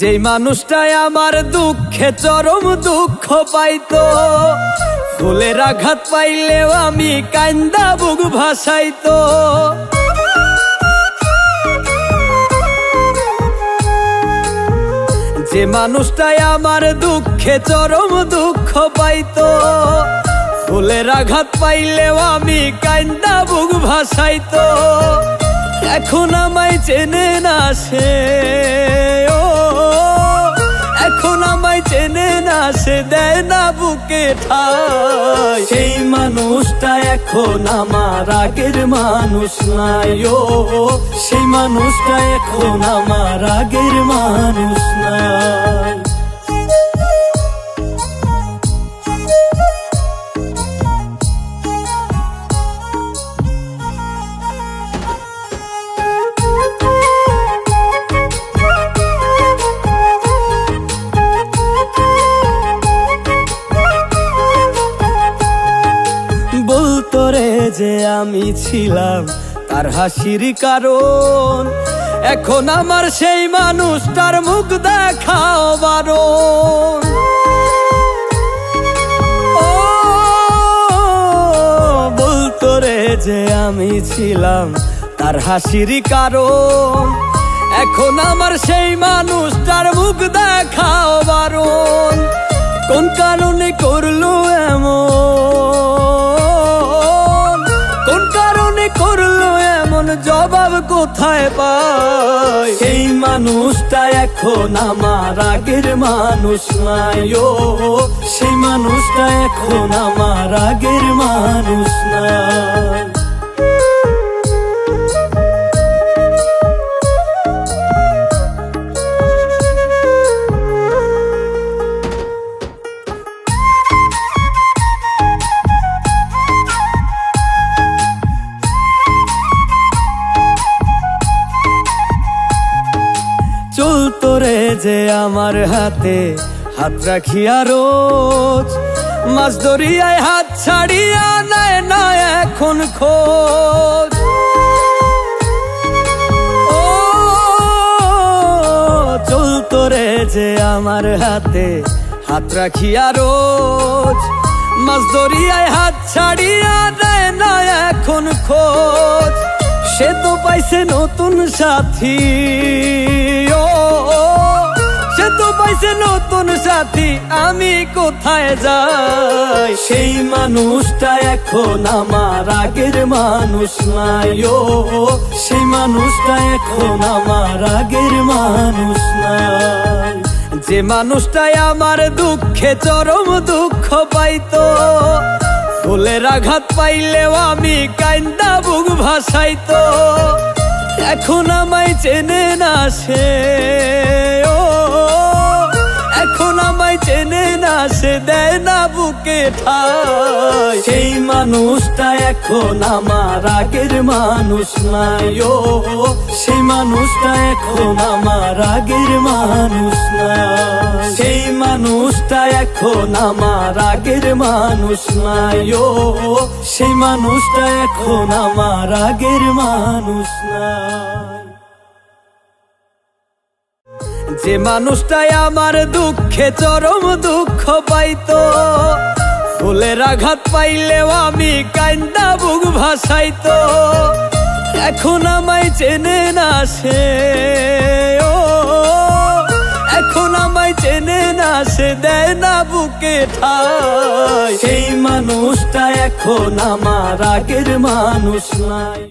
যেই মানুষটাই আমার দুঃখে চরম দুঃখ পাইতো, ফুলের আঘাত পাইলেও আমি কান্দা বুক ভাসাইতো। যে মানুষটাই আমার দুঃখে চরম দুঃখ পাইতো, ফুলের আঘাত পাইলেও আমি কান্দা বুক ভাসাইতো। এখন আমায় চেনে না সে, এখন আমায় চেনে না সে, দেয় না বুকে ঠাই। সেই মানুষটা এখন আমার আগের মানুষ নাই, সেই মানুষটা এখন আমার আগের মানুষ নাই। বলতো রে যে আমি ছিলাম তার হাসির কারণ, এখন আমার সেই মানুষটার মুখ দেখাও বারণ। ও বলতো রে যে আমি ছিলাম তার হাসির কারণ, এখন আমার সেই মানুষটার মুখ দেখাও বারণ। কোন কারণে করলো এমন, কোন কারণে করলো এমন, জবাব কোথায় পাই? সেই মানুষটা এখন আমার আগের মানুষ নাই, সেই মানুষটা এখন আমার আগের মানুষ নাই। চলতো রে যে আমার হাতে হাত রাখিয়া রোজ, মাছ দরিয়ায় হাত ছাড়িয়া নেয় না এখন খোঁজ। ও চলতো রে যে আমার হাতে হাত রাখিয়া রোজ, মাছ দরিয়ায় হাত ছাড়িয়া নেয় না এখন খোঁজ। সে তো পাইছে নতুন সাথী, সে তো পাইছে নতুন সাথী, আমি কোথায় যাই? সেই মানুষটা এখন আমার আগের মানুষ নাই, সেই মানুষটা এখন আমার আগের মানুষ নাই। যে মানুষটাই আমার দুঃখে চরম দুঃখ পাইতো, ফুলের আঘাত পাইলেও আমি কান্দা বুক ভাসাইতো। এখন আমায় চেনে না সে, এখন আমায় চেনে না সে, দেয় না বুকে ঠাই। সেই মানুষটা এখন আমার আগের মানুষ নাই, সেই মানুষটা এখন আমার আগের মানুষ নাই। সেই মানুষটা এখন আমার আগের মানুষ নাই, সেই মানুষটা এখন আমার আগের মানুষ নাই। যে মানুষটাই আমার দুঃখে চরম দুঃখ পাইতো, ফুলের আঘাত পাইলেও আমি কান্দা বুক ভাসাইতো। এখন আমায় চেনে না সে, এখন আমায় চেনে না সে, দেয় না বুকে ঠাই। সেই মানুষটা এখন আমার আগের মানুষ নাই।